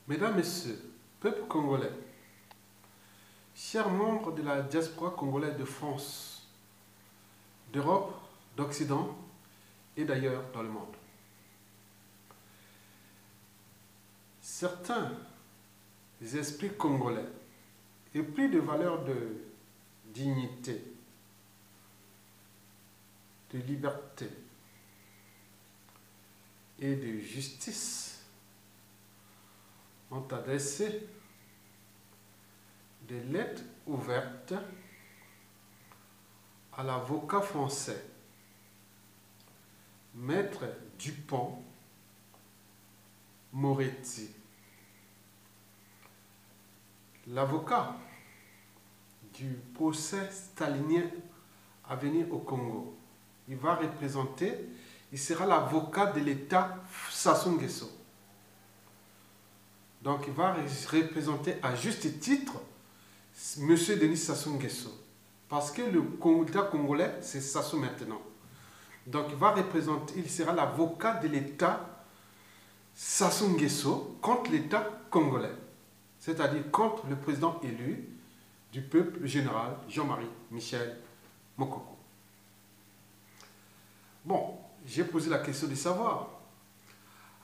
Mesdames, Messieurs, peuple congolais, chers membres de la diaspora congolaise de France, d'Europe, d'Occident et d'ailleurs dans le monde. Certains esprits congolais épris de valeurs de dignité, de liberté et de justice ont adressé des lettres ouvertes à l'avocat français, Maître Dupont-Moretti. L'avocat du procès stalinien à venir au Congo. Il sera l'avocat de l'État Sassou Nguesso. Donc il va représenter à juste titre M. Denis Sassou Nguesso. Parce que l'État congolais, c'est Sassou maintenant. Donc il sera l'avocat de l'État Sassou Nguesso contre l'État congolais. C'est-à-dire contre le président élu du peuple, le général Jean-Marie Michel Mokoko. Bon, j'ai posé la question de savoir,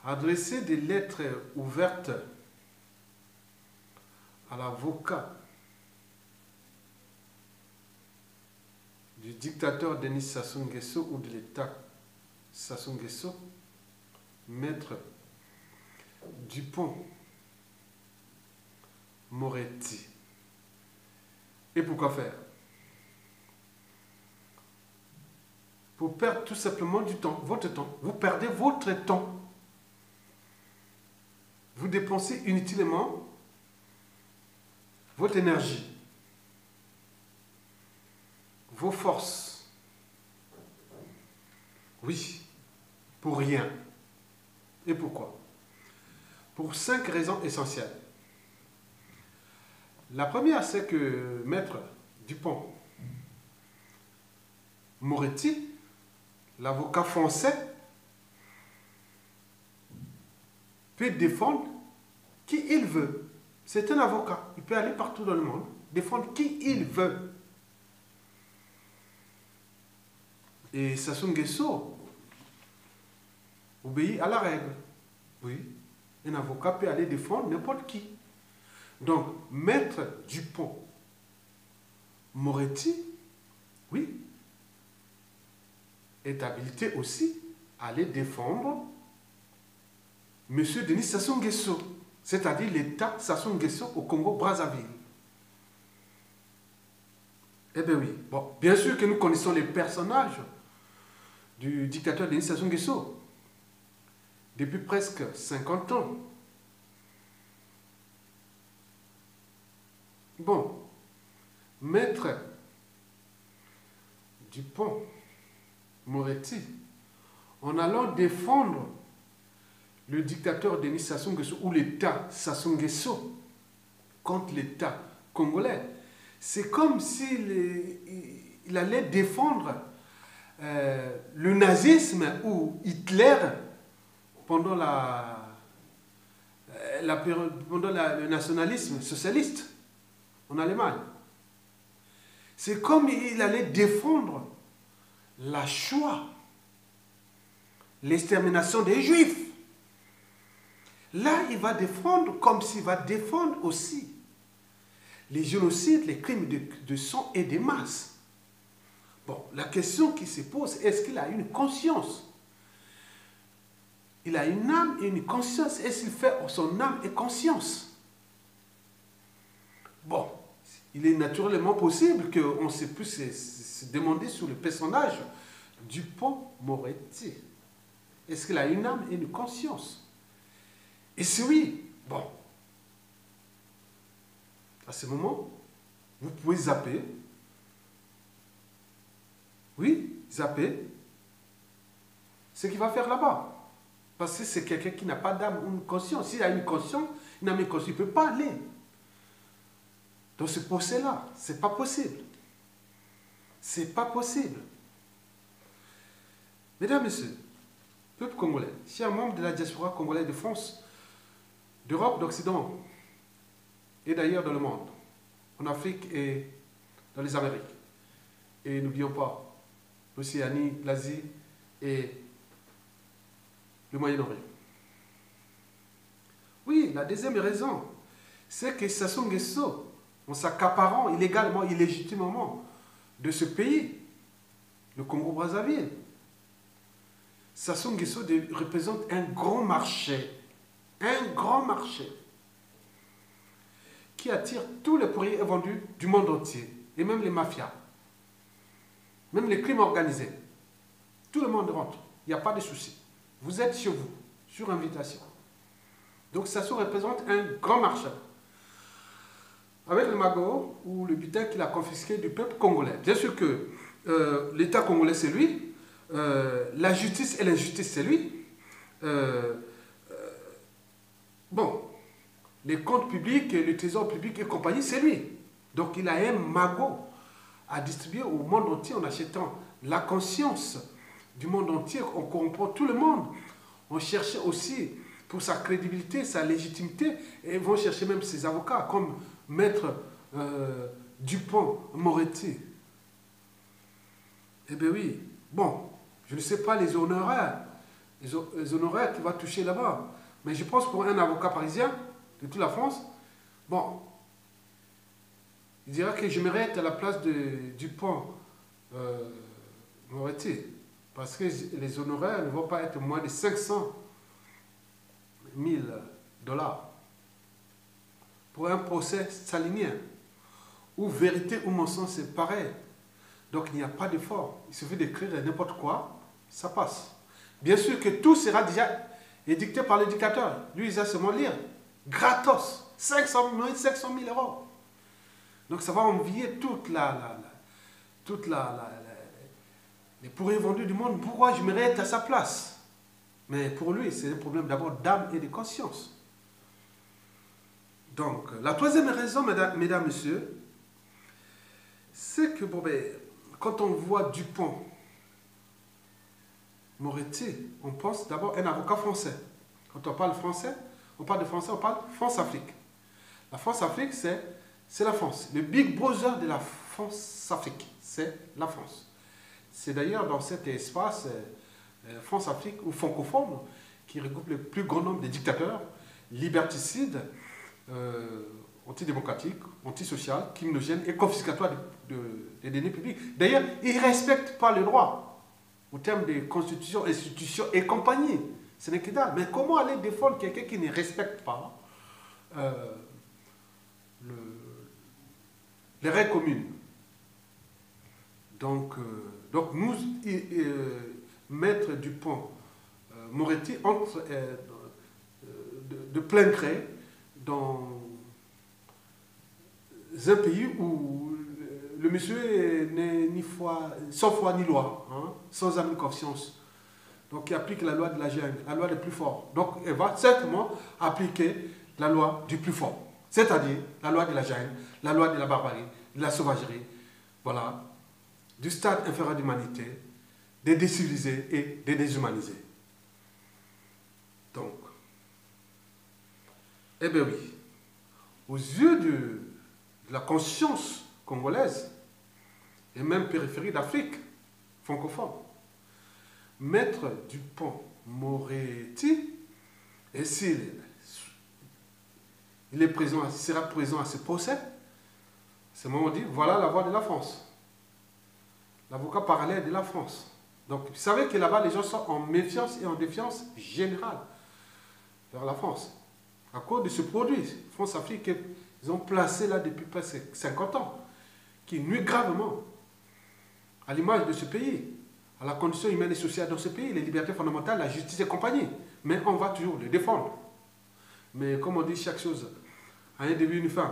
adresser des lettres ouvertes à l'avocat du dictateur Denis Sassou Nguesso ou de l'État Sassou Nguesso, Maître Dupont-Moretti. Et pourquoi faire? Pour perdre tout simplement du temps, votre temps. Vous perdez votre temps. Vous dépensez inutilement votre énergie, vos forces. Oui, pour rien. Et pourquoi? Pour 5 raisons essentielles. La première, c'est que Maître Dupont-Moretti, l'avocat français, peut défendre qui il veut. C'est un avocat. Il peut aller partout dans le monde, défendre qui il veut. Et Sassou Nguesso obéit à la règle. Oui, un avocat peut aller défendre n'importe qui. Donc, Maître Dupont-Moretti, oui, est habilité aussi à aller défendre M. Denis Sassou Nguesso, c'est-à-dire l'État Sassou Nguesso au Congo-Brazzaville. Eh bien oui, bon, bien sûr que nous connaissons les personnages du dictateur Denis Sassou Nguesso depuis presque 50 ans. Bon, Maître Dupont-Moretti, en allant défendre le dictateur Denis Sassou Nguesso ou l'État Sassou Nguesso contre l'État congolais, c'est comme s'il allait défendre le nazisme ou Hitler pendant pendant le nationalisme socialiste en Allemagne. C'est comme il allait défendre la Shoah, l'extermination des Juifs. Là, il va défendre comme s'il va défendre aussi les génocides, les crimes de sang et de masse. Bon, la question qui se pose, est-ce qu'il a une conscience? Il a une âme et une conscience. Est-ce qu'il fait son âme et conscience? Bon, il est naturellement possible qu'on puisse se demander sur le personnage Dupont-Moretti. Est-ce qu'il a une âme et une conscience? Et si oui, bon, à ce moment, vous pouvez zapper. Oui, zapper. Ce qu'il va faire là-bas. Parce que c'est quelqu'un qui n'a pas d'âme ou une conscience. S'il a une conscience, il n'a pas une conscience, il ne peut pas aller. Dans ce procès-là, ce n'est pas possible. C'est pas possible. Mesdames, Messieurs, peuple congolais, chers membres de la diaspora congolaise de France, d'Europe, d'Occident, et d'ailleurs dans le monde, en Afrique et dans les Amériques. Et n'oublions pas l'Océanie, l'Asie et le Moyen-Orient. Oui, la deuxième raison, c'est que Sassou Nguesso, en s'accaparant illégalement, illégitimement de ce pays, le Congo-Brazzaville, Sassou Nguesso représente un grand marché qui attire tous les courriers vendus du monde entier, et même les mafias, même les crimes organisés. Tout le monde rentre, il n'y a pas de souci. Vous êtes chez vous, sur invitation. Donc Sassou représente un grand marché. Avec le magot ou le butin qu'il a confisqué du peuple congolais. Bien sûr que l'État congolais, c'est lui. La justice et l'injustice, c'est lui. Bon, les comptes publics, le trésor public et compagnie, c'est lui. Donc il a un magot à distribuer au monde entier en achetant la conscience du monde entier. On corrompt tout le monde. On cherche aussi pour sa crédibilité, sa légitimité, et vont chercher même ses avocats, comme Maître Dupont-Moretti. Eh bien oui, bon, je ne sais pas les honoraires qu'il va toucher là-bas, mais je pense pour un avocat parisien de toute la France, bon, il dira que je mérite à la place de Dupont-Moretti, parce que les honoraires ne vont pas être moins de 500 000 $ pour un procès salinien, où vérité ou mensonge c'est pareil. Donc il n'y a pas d'effort. Il suffit d'écrire n'importe quoi, ça passe. Bien sûr que tout sera déjà édicté par l'éducateur. Lui, il va seulement lire. Gratos. 500 000 €. Donc ça va envier les pourriers vendus du monde. Pourquoi je mérite à sa place? Mais pour lui, c'est un problème d'abord d'âme et de conscience. Donc, la troisième raison, mesdames, messieurs, c'est que quand on voit Dupont-Moretti, on pense d'abord à un avocat français. Quand on parle français, on parle de français, on parle France-Afrique. La France-Afrique, c'est la France. Le Big Brother de la France-Afrique, c'est la France. C'est d'ailleurs dans cet espace France-Afrique ou francophone qui regroupe le plus grand nombre de dictateurs, liberticides, antidémocratiques, antisociales, criminogènes et confiscatoires des deniers publics. D'ailleurs, ils ne respectent pas le droit au terme des constitutions, institutions et compagnie. Ce n'est que dalle. Mais comment aller défendre quelqu'un qui ne respecte pas les règles communes? Donc nous, Maître Dupont-Moretti entre de plein gré dans un pays où le monsieur n'est sans foi ni loi, hein, sans âme ni conscience. Donc il applique la loi de la jungle, la loi des plus forts. Donc il va certainement appliquer la loi du plus fort, c'est-à-dire la loi de la jungle, la loi de la barbarie, de la sauvagerie, voilà, du stade inférieur d'humanité, des décivilisés et des déshumanisés. Donc, eh bien oui, aux yeux de la conscience congolaise et même périphérie d'Afrique francophone, Maître Dupont-Moretti, et s'il est présent, sera présent à ce procès, c'est le moment de dire, voilà la voix de la France. L'avocat parallèle de la France. Donc, vous savez que là-bas, les gens sont en méfiance et en défiance générale vers la France. À cause de ce produit, France-Afrique, ils ont placé là depuis presque 50 ans, qui nuit gravement à l'image de ce pays, à la condition humaine et sociale dans ce pays, les libertés fondamentales, la justice et compagnie. Mais on va toujours les défendre. Mais comme on dit, chaque chose a un début et une fin.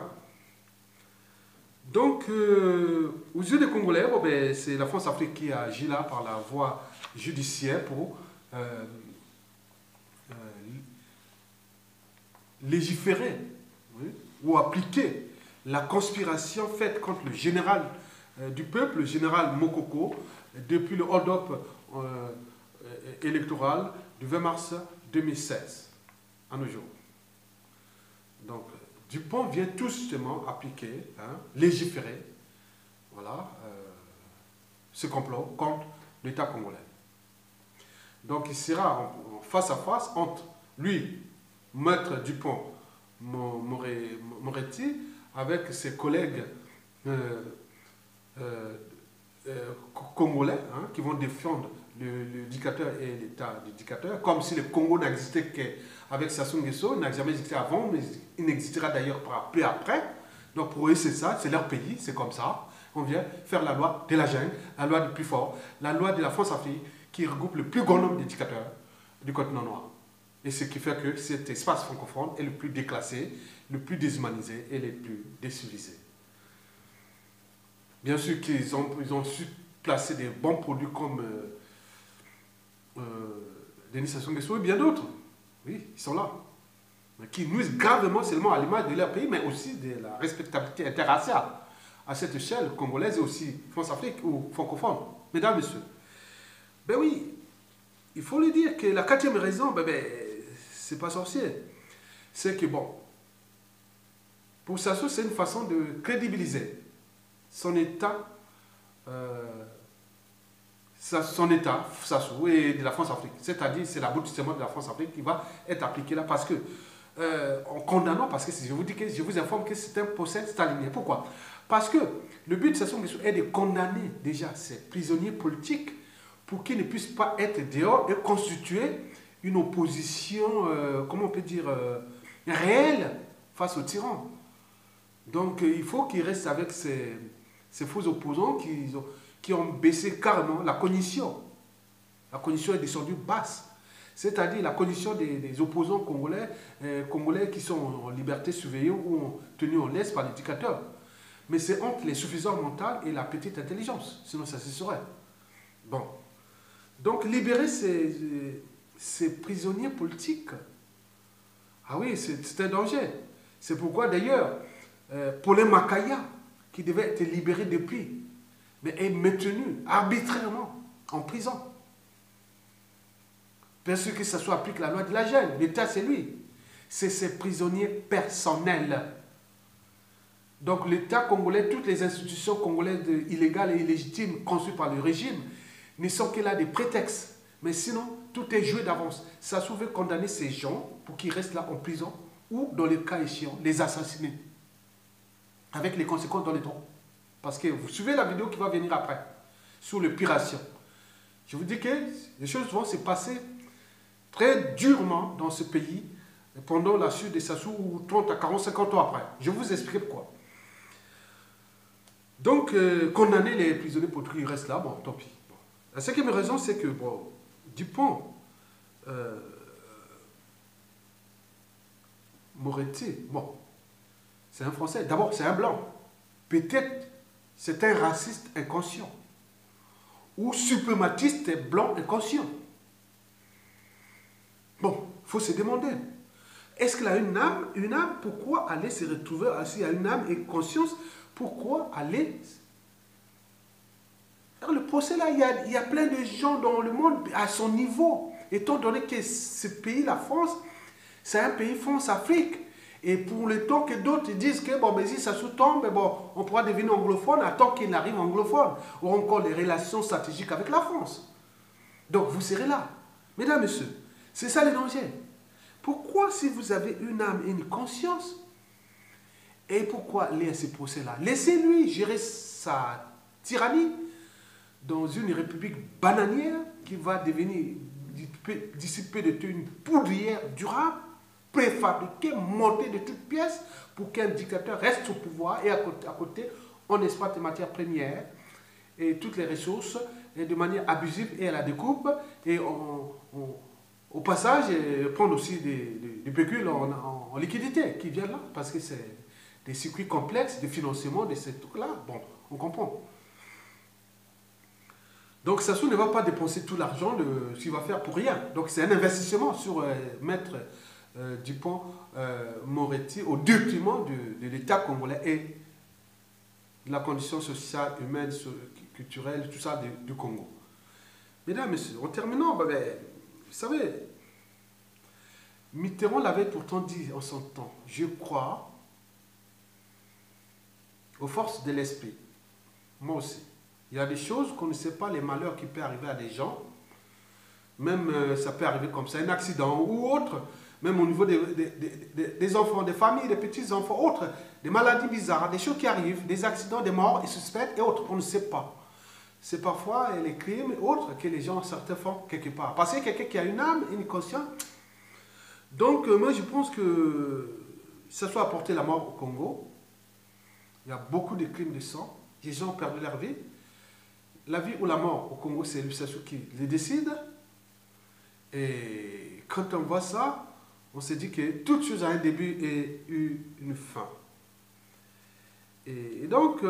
Donc, aux yeux des Congolais, c'est la France-Afrique qui a agi là par la voie judiciaire pour légiférer, oui, ou appliquer la conspiration faite contre le général du peuple, le général Mokoko, depuis le hold-up électoral du 20 mars 2016 à nos jours. Donc, Dupont vient tout justement appliquer, hein, légiférer, voilà, ce complot contre l'État congolais. Donc, il sera en face à face entre lui, Maître Dupont Moretti, avec ses collègues congolais, hein, qui vont défendre le dictateur et l'État du dictateur, comme si le Congo n'existait qu'avec Sassou Nguesso, il n'a jamais existé avant, mais il n'existera d'ailleurs peu après. Donc pour eux, c'est ça, c'est leur pays, c'est comme ça. On vient faire la loi de la jungle, la loi du plus fort, la loi de la France-Afrique, qui regroupe le plus grand nombre de dictateurs du continent noir. Et ce qui fait que cet espace francophone est le plus déclassé, le plus déshumanisé et le plus décivilisé. Bien sûr qu'ils ont su placer des bons produits comme Denis Sassou Nguesso et bien d'autres. Oui, ils sont là. Mais qui nuisent gravement seulement à l'image de leur pays, mais aussi de la respectabilité interraciale à cette échelle congolaise et aussi France-Afrique ou francophone. Mesdames, Messieurs, ben oui, il faut le dire que la quatrième raison, c'est pas sorcier. C'est que bon, pour Sassou, c'est une façon de crédibiliser son État, Sassou et de la France-Afrique. C'est-à-dire, c'est l'aboutissement de la France-Afrique qui va être appliqué là parce que, en condamnant, parce que je vous informe que c'est un procès stalinien. Pourquoi? Parce que le but de Sassou Nguesso est de condamner déjà ces prisonniers politiques pour qu'ils ne puissent pas être dehors et constituer une opposition, comment on peut dire, réelle face aux tyrans. Donc il faut qu'ils restent avec ces faux opposants qui ont baissé carrément la cognition. La cognition est descendue basse. C'est-à-dire la cognition des opposants congolais qui sont en liberté surveillée ou tenus en laisse par les dictateurs. Mais c'est entre les suffisances mentales et la petite intelligence. Sinon ça se saurait. Bon. Donc libérer ces prisonniers politiques, ah oui, c'est un danger. C'est pourquoi d'ailleurs, Paulin Makaya, qui devait être libéré depuis, mais est maintenu arbitrairement en prison. Parce que ça soit applique la loi de la jungle. L'État, c'est lui. C'est ses prisonniers personnels. Donc l'État congolais, toutes les institutions congolaises illégales et illégitimes conçues par le régime, ne sont que là des prétextes. Mais sinon, tout est joué d'avance. Ça veut condamner ces gens pour qu'ils restent là en prison ou, dans le cas échéant, les assassiner. Avec les conséquences dans les temps. Parce que vous suivez la vidéo qui va venir après, sur l'épuration. Je vous dis que les choses vont se passer très durement dans ce pays pendant la chute de Sassou, ou 30 à 40, 50 ans après. Je vais vous expliquer pourquoi. Donc, condamner les prisonniers politiques, ils restent là, bon, tant pis. Bon. La cinquième raison, c'est que, bon, Dupont, Moretti, bon, c'est un Français. D'abord, c'est un Blanc. Peut-être c'est un raciste inconscient. Ou suprématiste blanc inconscient. Bon, il faut se demander. Est-ce qu'il a une âme? Une âme, pourquoi aller se retrouver assis à une âme et conscience? Pourquoi aller... Alors, le procès là, il y a plein de gens dans le monde à son niveau. Étant donné que ce pays, la France, c'est un pays France-Afrique. Et pour le temps que d'autres disent que bon, mais si ça sous-tombe, bon, on pourra devenir anglophone, attend qu'il arrive anglophone. Ou encore les relations stratégiques avec la France. Donc vous serez là. Mesdames, Messieurs, c'est ça le danger. Pourquoi, si vous avez une âme et une conscience, et pourquoi aller à ce procès-là? Laissez-lui gérer sa tyrannie dans une république bananière qui va devenir, d'ici peu de temps, une poudrière durable, préfabriquée, montée de toutes pièces pour qu'un dictateur reste au pouvoir et à côté, on exploite les matières premières et toutes les ressources et de manière abusive et à la découpe et au passage prendre aussi des pécules en liquidité qui viennent là parce que c'est des circuits complexes de financement de ces trucs-là. Bon, on comprend. Donc Sassou ne va pas dépenser tout l'argent qu'il va faire pour rien. Donc c'est un investissement sur Maître Dupont Moretti au détriment de l'État congolais et de la condition sociale, humaine, culturelle, tout ça du Congo. Mesdames, Messieurs, en terminant, vous savez, Mitterrand l'avait pourtant dit en son temps, je crois aux forces de l'esprit. Moi aussi. Il y a des choses qu'on ne sait pas, les malheurs qui peuvent arriver à des gens. Même ça peut arriver comme ça, un accident ou autre. Même au niveau des enfants, des familles, des petits-enfants, autres. Des maladies bizarres, des choses qui arrivent, des accidents, des morts, et suspects et autres. On ne sait pas. C'est parfois les crimes et autres que les gens, certains font quelque part. Parce que quelqu'un qui a une âme, une conscience. Donc, moi, je pense que ça soit apporté la mort au Congo. Il y a beaucoup de crimes de sang. Les gens ont perdu leur vie. La vie ou la mort au Congo, c'est lui qui le décide. Et quand on voit ça, on se dit que toute chose a un début et une fin. Et donc,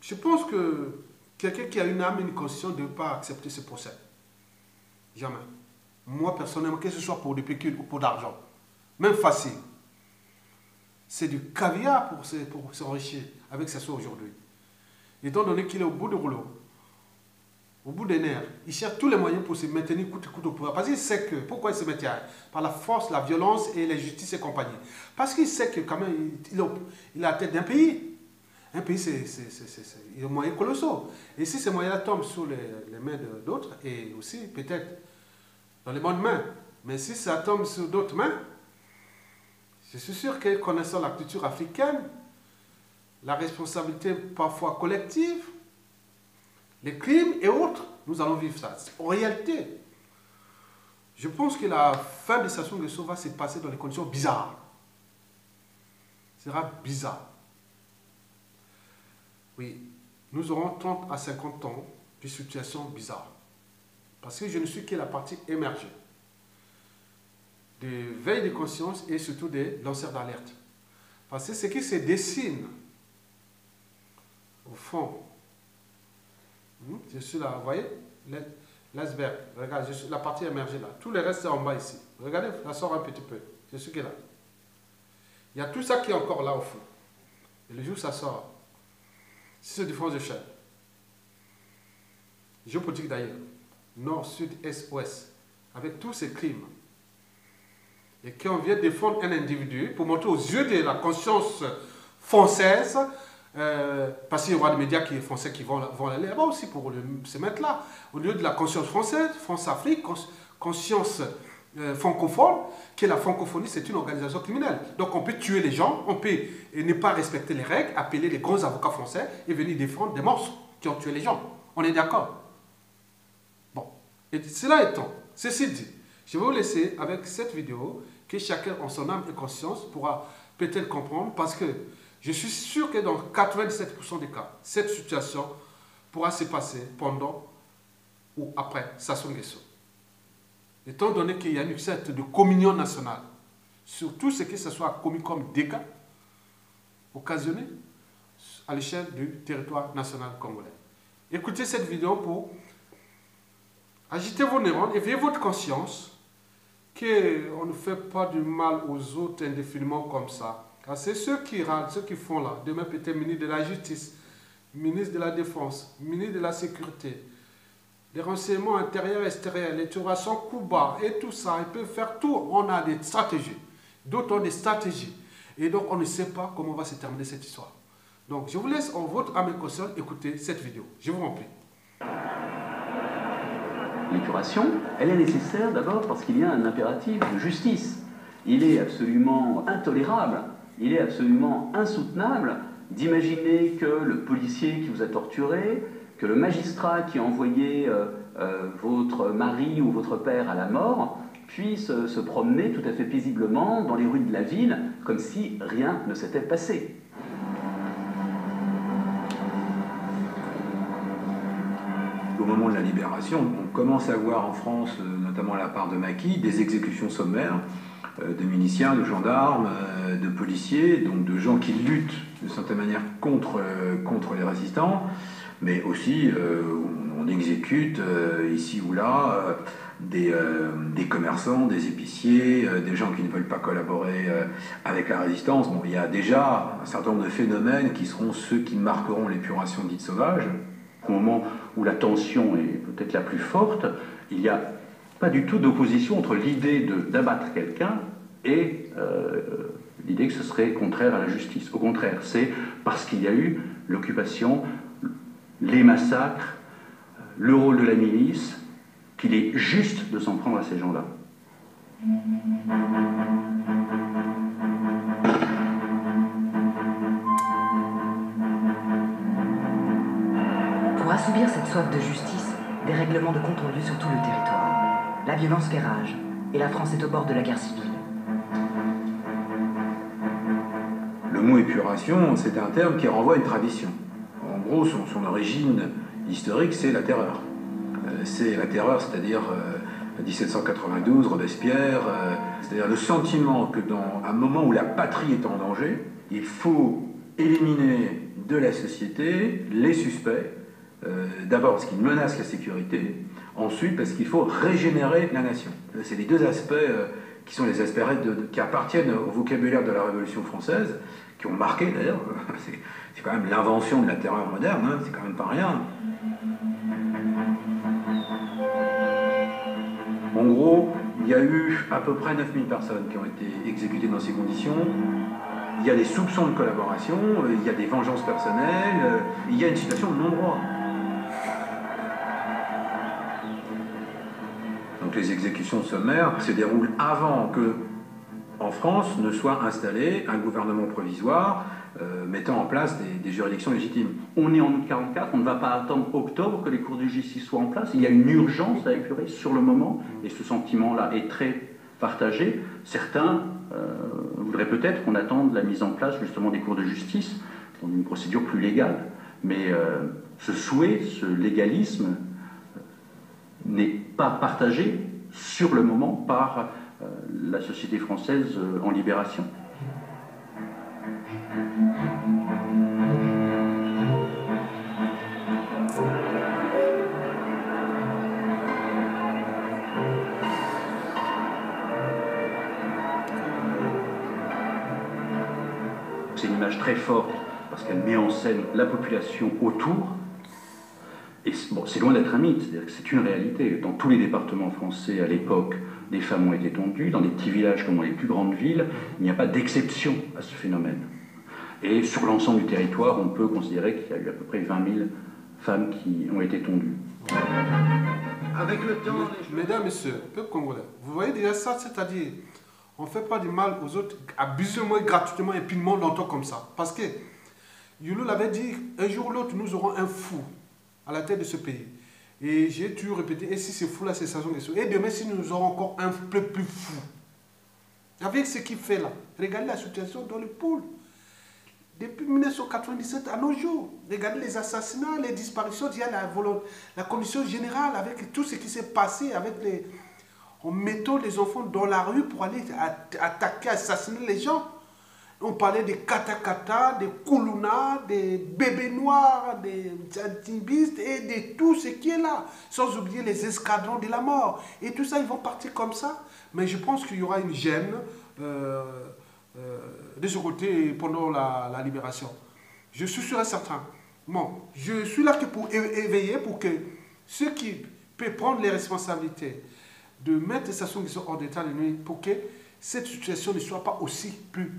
je pense que quelqu'un qui a une âme et une conscience ne peut pas accepter ce procès. Jamais. Moi, personnellement, que ce soit pour du pécule ou pour d'argent, même facile, c'est du caviar pour s'enrichir avec ce soit aujourd'hui. Étant donné qu'il est au bout du rouleau, au bout des nerfs, il cherche tous les moyens pour se maintenir coûte que coûte au pouvoir. Parce qu'il sait que, pourquoi il se maintient? Par la force, la violence et la justice et compagnie. Parce qu'il sait que quand même, il a la tête d'un pays. Un pays, il y a des moyens colossaux. Et si ces moyens tombent sur les mains d'autres, et aussi peut-être dans les bonnes mains, mais si ça tombe sur d'autres mains, je suis sûr que connaissant la culture africaine, la responsabilité parfois collective, les crimes et autres, nous allons vivre ça. En réalité, je pense que la fin de Sassou Nguesso va se passer dans des conditions bizarres. Ce sera bizarre. Oui, nous aurons 30 à 50 ans de situations bizarres. Parce que je ne suis que la partie émergée. De veille de conscience et surtout des lanceurs d'alerte. Parce que ce qui se dessine, au fond, je suis là, vous voyez, l'iceberg, regardez, je suis la partie émergée là. Tout le reste c'est en bas ici. Regardez, ça sort un petit peu. Je suis là. Il y a tout ça qui est encore là au fond. Et le jour où ça sort, c'est sur différentes échelles. Géopolitique d'ailleurs, nord, sud, est, ouest, avec tous ces crimes. Et qu'on vient défendre un individu pour montrer aux yeux de la conscience française, parce qu'il y aura des médias qui, français qui vont aller là-bas aussi pour se mettre là, au lieu de la conscience française, France-Afrique, conscience francophone, que la francophonie c'est une organisation criminelle. Donc on peut tuer les gens, on peut ne pas respecter les règles, appeler les grands avocats français et venir défendre des monstres qui ont tué les gens. On est d'accord? Bon, et cela étant, ceci dit, je vais vous laisser avec cette vidéo que chacun en son âme et conscience pourra peut-être comprendre parce que je suis sûr que dans 97% des cas, cette situation pourra se passer pendant ou après Sassou Nguesso. Étant donné qu'il y a une sorte de communion nationale sur tout ce que ce soit commis comme dégâts occasionnés à l'échelle du territoire national congolais. Écoutez cette vidéo pour agiter vos neurones, éveiller votre conscience qu'on ne fait pas du mal aux autres indéfiniment comme ça. Car c'est ceux qui râlent, ceux qui font là, demain peut-être ministre de la Justice, ministre de la Défense, ministre de la Sécurité, les renseignements intérieurs et extérieurs, les tuerations Cuba et tout ça, ils peuvent faire tout. On a des stratégies. D'autres ont des stratégies. Et donc on ne sait pas comment va se terminer cette histoire. Donc je vous laisse en votre âme et conscience écouter cette vidéo. Je vous remercie. L'épuration, elle est nécessaire d'abord parce qu'il y a un impératif de justice. Il est absolument intolérable, il est absolument insoutenable d'imaginer que le policier qui vous a torturé, que le magistrat qui a envoyé votre mari ou votre père à la mort puisse se promener tout à fait paisiblement dans les rues de la ville comme si rien ne s'était passé. Au moment de la libération, on commence à voir en France, notamment à la part de Macky, des exécutions sommaires de miliciens, de gendarmes, de policiers, donc de gens qui luttent de certaine manière contre les résistants, mais aussi on exécute ici ou là des commerçants, des épiciers, des gens qui ne veulent pas collaborer avec la résistance. Bon, il y a déjà un certain nombre de phénomènes qui seront ceux qui marqueront l'épuration dite sauvage. Au moment où la tension est peut-être la plus forte, il y a pas du tout d'opposition entre l'idée d'abattre quelqu'un et l'idée que ce serait contraire à la justice. Au contraire, c'est parce qu'il y a eu l'occupation, les massacres, le rôle de la milice, qu'il est juste de s'en prendre à ces gens-là. Pour assouvir cette soif de justice, des règlements de compte ont lieu sur tout le territoire. La violence fait rage, et la France est au bord de la guerre civile. Le mot épuration, c'est un terme qui renvoie à une tradition. En gros, son origine historique, c'est la terreur. C'est la terreur, c'est-à-dire 1792, Robespierre, c'est-à-dire le sentiment que dans un moment où la patrie est en danger, il faut éliminer de la société les suspects, d'abord parce qu'ils menacent la sécurité, ensuite parce qu'il faut régénérer la nation. C'est les deux aspects qui sont les aspects qui appartiennent au vocabulaire de la Révolution française, qui ont marqué d'ailleurs, c'est quand même l'invention de la terreur moderne, hein, c'est quand même pas rien. En gros, il y a eu à peu près 9000 personnes qui ont été exécutées dans ces conditions. Il y a des soupçons de collaboration, il y a des vengeances personnelles, il y a une situation de non-droit. Donc les exécutions sommaires se déroulent avant que, en France, ne soit installé un gouvernement provisoire mettant en place des juridictions légitimes. On est en août 1944, on ne va pas attendre octobre que les cours de justice soient en place. Il y a une urgence à épurer sur le moment, et ce sentiment-là est très partagé. Certains voudraient peut-être qu'on attende la mise en place justement des cours de justice, dans une procédure plus légale. Mais ce souhait, ce légalisme, n'est pas partagé sur le moment par la société française en libération. C'est une image très forte parce qu'elle met en scène la population autour. Et bon, c'est loin d'être un mythe, c'est-à-dire que c'est une réalité. Dans tous les départements français à l'époque, des femmes ont été tondues. Dans les petits villages comme dans les plus grandes villes, il n'y a pas d'exception à ce phénomène. Et sur l'ensemble du territoire, on peut considérer qu'il y a eu à peu près 20 000 femmes qui ont été tondues. Avec le temps, mesdames, messieurs, peuple congolais, vous voyez déjà ça, c'est-à-dire, on ne fait pas du mal aux autres, abusivement, gratuitement, impunément, longtemps comme ça. Parce que, Youlou l'avait dit, un jour ou l'autre, nous aurons un fou à la tête de ce pays. Et j'ai toujours répété, et si ce fou-là, c'est Sassou Nguesso. Et demain, si nous aurons encore un peu plus fou, avec ce qu'il fait là, regardez la situation dans le pôle. Depuis 1997 à nos jours, regardez les assassinats, les disparitions, il y a la commission générale avec tout ce qui s'est passé avec en mettant les enfants dans la rue pour aller attaquer, assassiner les gens. On parlait des katakata, des koulouna, des bébés noirs, des antibistes et de tout ce qui est là. Sans oublier les escadrons de la mort. Et tout ça, ils vont partir comme ça. Mais je pense qu'il y aura une gêne de ce côté pendant la libération. Je suis sûr et certain. Bon, je suis là que pour éveiller, pour que ceux qui peuvent prendre les responsabilités de mettre Sassou Nguesso hors d'état de nuit, pour que cette situation ne soit pas aussi plus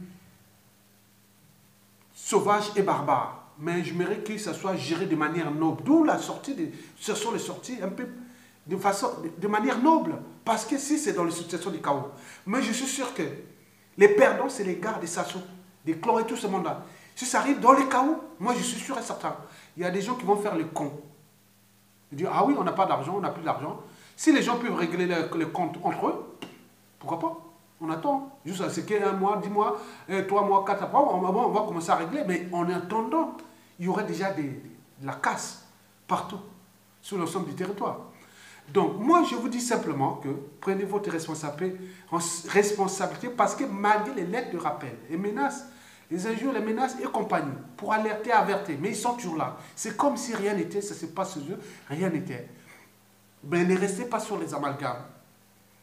sauvage et barbare. Mais je j'aimerais que ça soit géré de manière noble. D'où la sortie, ce sont les sorties un peu de manière noble. Parce que si c'est dans les situations de chaos. Mais je suis sûr que les perdants, c'est les gars des Sassou, des clans et tout ce monde-là. Si ça arrive dans les chaos, moi je suis sûr et certain. Il y a des gens qui vont faire les cons. Ils disent, ah oui, on n'a pas d'argent, on n'a plus d'argent. Si les gens peuvent régler les comptes entre eux, pourquoi pas? On attend. Juste ce qu'un mois, 10 mois, 3 mois, 4 mois, on va commencer à régler. Mais en attendant, il y aurait déjà de la casse partout, sur l'ensemble du territoire. Donc, moi, je vous dis simplement que prenez votre responsabilité parce que malgré les lettres de rappel, les menaces, les injures, les menaces et compagnie, pour alerter, avertir, mais ils sont toujours là. C'est comme si rien n'était, ça se passe sur eux, rien n'était. Mais ne restez pas sur les amalgames.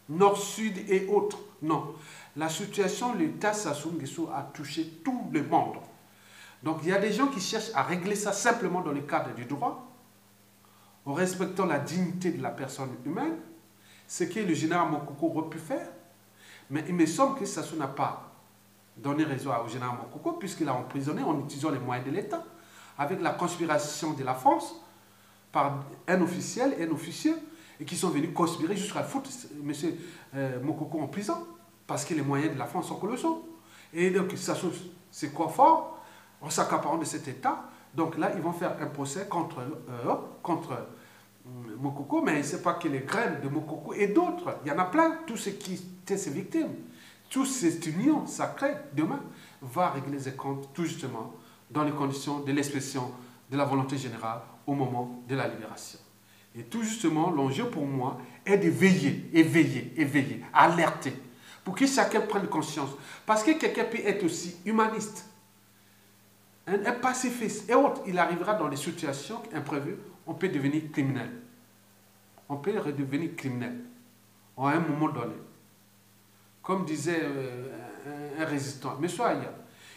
Nord, Sud et autres. Non. La situation, l'État Sassou Nguesso a touché tout le monde. Donc, il y a des gens qui cherchent à régler ça simplement dans le cadre du droit, en respectant la dignité de la personne humaine. ce que le général Mokoko aurait pu faire. Mais il me semble que Sassou n'a pas donné raison au général Mokoko, puisqu'il a emprisonné en utilisant les moyens de l'État, avec la conspiration de la France, par un officiel et un officier, et qui sont venus conspirer jusqu'à foutre M. Mokoko en prison, parce que les moyens de la France sont colossaux. Et donc, Sassou, c'est quoi fort en s'accaparant de cet État. Donc là, ils vont faire un procès contre Mokoko, mais ce n'est pas que les graines de Mokoko et d'autres. Il y en a plein, tous ceux qui étaient ses victimes. Toute cette union sacrée, demain, va régler ses comptes tout justement dans les conditions de l'expression de la volonté générale au moment de la libération. Et tout justement, l'enjeu pour moi est de veiller, éveiller, alerter, pour que chacun prenne conscience. Parce que quelqu'un peut être aussi humaniste, un pacifiste et autres. Il arrivera dans des situations imprévues, on peut devenir criminel. On peut redevenir criminel à un moment donné. Comme disait un résistant, M. Aya,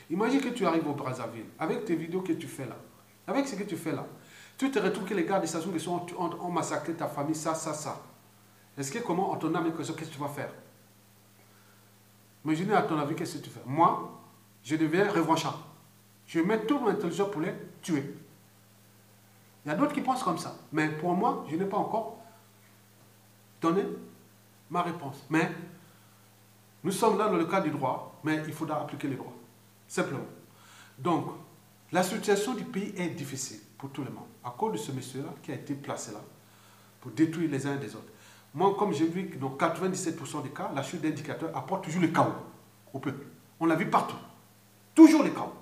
imagine que tu arrives au Brazzaville, avec tes vidéos que tu fais là, avec ce que tu fais là, tu te retrouves que les gars de Sassou Nguesso ont massacré ta famille, ça. Est-ce que comment, en ton âme et conscience, qu'est-ce que tu vas faire? Imaginez à ton avis, qu'est-ce que tu fais? Moi, je deviens revanchard. Je mets tout mon intelligence pour les tuer. Il y a d'autres qui pensent comme ça. Mais pour moi, je n'ai pas encore donné ma réponse. Mais nous sommes là dans le cadre du droit, mais il faudra appliquer les droits. Simplement. Donc, la situation du pays est difficile pour tout le monde. À cause de ce monsieur-là qui a été placé là pour détruire les uns des autres. Moi, comme j'ai vu que dans 97% des cas, la chute d'indicateurs apporte toujours le chaos au peuple. On l'a vu partout. Toujours le chaos.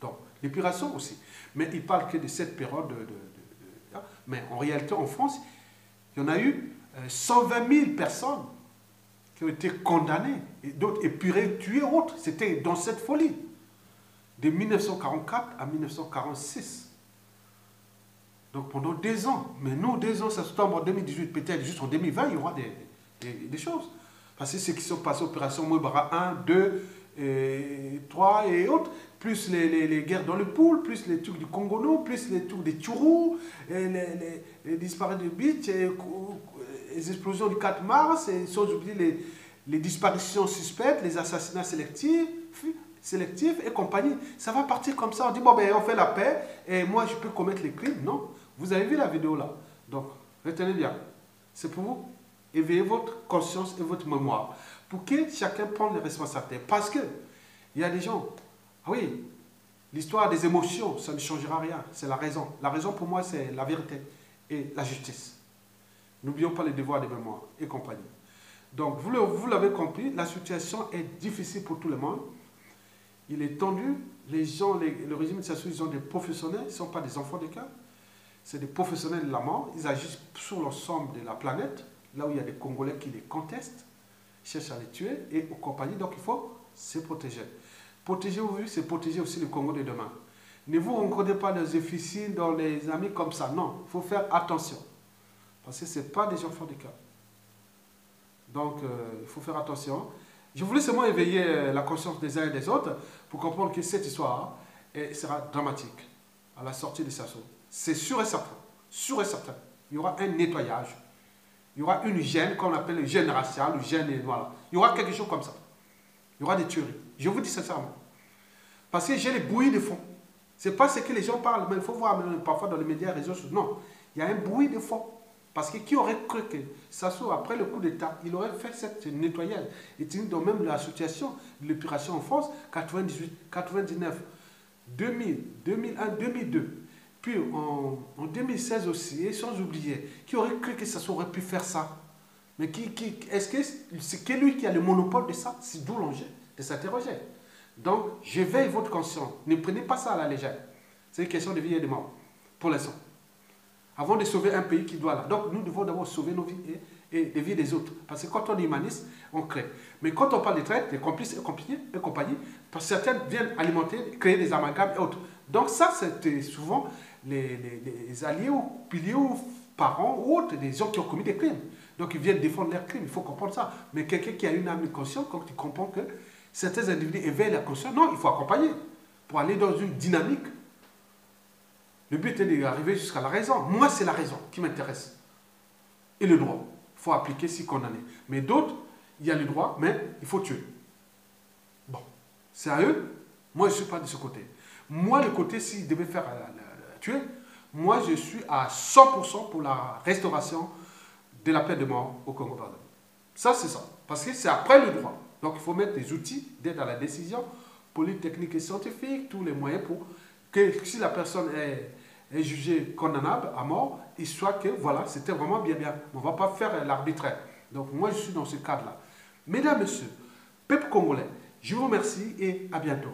Donc, l'épuration aussi. Mais il ne parle que de cette période mais en réalité, en France, il y en a eu 120 000 personnes qui ont été condamnées, et d'autres épurées, tuées, autres. C'était dans cette folie. De 1944 à 1946. Donc pendant 2 ans. Mais non, 2 ans, ça se tombe en 2018, peut-être juste en 2020, il y aura des choses. Parce que ceux qui sont passés opération Mouebara 1, 2, 3 et autres, plus les guerres dans le pool, plus les trucs du Congono, plus les trucs des Tchourou, les disparitions de Beach, les explosions du 4 mars, et sans oublier les disparitions suspectes, les assassinats sélectifs et compagnie. Ça va partir comme ça. On dit, bon, ben, on fait la paix et moi, je peux commettre les crimes. Non. Vous avez vu la vidéo là. Donc, retenez bien. C'est pour vous éveiller votre conscience et votre mémoire. Pour que chacun prenne les responsabilités. Parce que il y a des gens. Ah oui, l'histoire des émotions, ça ne changera rien. C'est la raison. La raison pour moi, c'est la vérité et la justice. N'oublions pas les devoirs de mémoire et compagnie. Donc, vous l'avez compris, la situation est difficile pour tout le monde. Il est tendu. Les gens, le régime de Sassou, ils sont des professionnels, ils ne sont pas des enfants de cœur. C'est des professionnels de la mort. Ils agissent sur l'ensemble de la planète, là où il y a des Congolais qui les contestent, cherchent à les tuer et compagnie. Donc, il faut se protéger. Protéger, vous voyez, c'est protéger aussi le Congo de demain. Ne vous rencontrez pas des officiers dans les amis comme ça. Non, il faut faire attention. Parce que ce n'est pas des enfants de cœur. Donc, il faut faire attention. Je voulais seulement éveiller la conscience des uns et des autres pour comprendre que cette histoire sera dramatique à la sortie de Sassou. C'est sûr et certain. Sûr et certain. Il y aura un nettoyage. Il y aura une gêne qu'on appelle le gêne racial, le gêne, voilà. Il y aura quelque chose comme ça. Il y aura des tueries. Je vous dis sincèrement. Parce que j'ai les bruits de fond. Ce n'est pas ce que les gens parlent, mais il faut voir parfois dans les médias, réseaux sociaux. Non, il y a un bruit de fond. Parce que qui aurait cru que Sassou, après le coup d'État, il aurait fait cette nettoyage. Et dans même l'association de l'épuration en France, 98, 99, 2000, 2001, 2002. Puis en 2016 aussi, et sans oublier, qui aurait cru que Sassou aurait pu faire ça? Mais est-ce que c'est que lui qui a le monopole de ça? C'est d'où l'enjeu de s'interroger. Donc, j'éveille votre conscience. Ne prenez pas ça à la légère. C'est une question de vie et de mort, pour l'instant. Avant de sauver un pays qui doit là. Donc, nous devons d'abord sauver nos vies et les vies des autres. Parce que quand on est humaniste, on crée. Mais quand on parle de traite, des complices et compagnie, parce que certains viennent alimenter, créer des amalgames et autres. Donc ça, c'est souvent les alliés ou piliers ou parents ou autres, des gens qui ont commis des crimes. Donc ils viennent défendre leurs crimes, il faut comprendre ça. Mais quelqu'un qui a une âme consciente, quand tu comprends que certains individus éveillent la conscience, non, il faut accompagner pour aller dans une dynamique. Le but est d'arriver jusqu'à la raison. Moi, c'est la raison qui m'intéresse. Et le droit. Il faut appliquer si condamné. Mais d'autres, il y a le droit, mais il faut tuer. Bon, c'est à eux. Moi, je ne suis pas de ce côté. Moi, le côté, s'ils devaient faire tuer, moi, je suis à 100% pour la restauration de la peine de mort au Congo, par exemple. Ça, c'est ça. Parce que c'est après le droit. Donc, il faut mettre des outils d'aide à la décision, politique, technique et scientifique, tous les moyens pour que si la personne est jugée condamnable à mort, il soit que, voilà, c'était vraiment bien. On ne va pas faire l'arbitraire. Donc, moi, je suis dans ce cadre-là. Mesdames, Messieurs, peuple congolais, je vous remercie et à bientôt.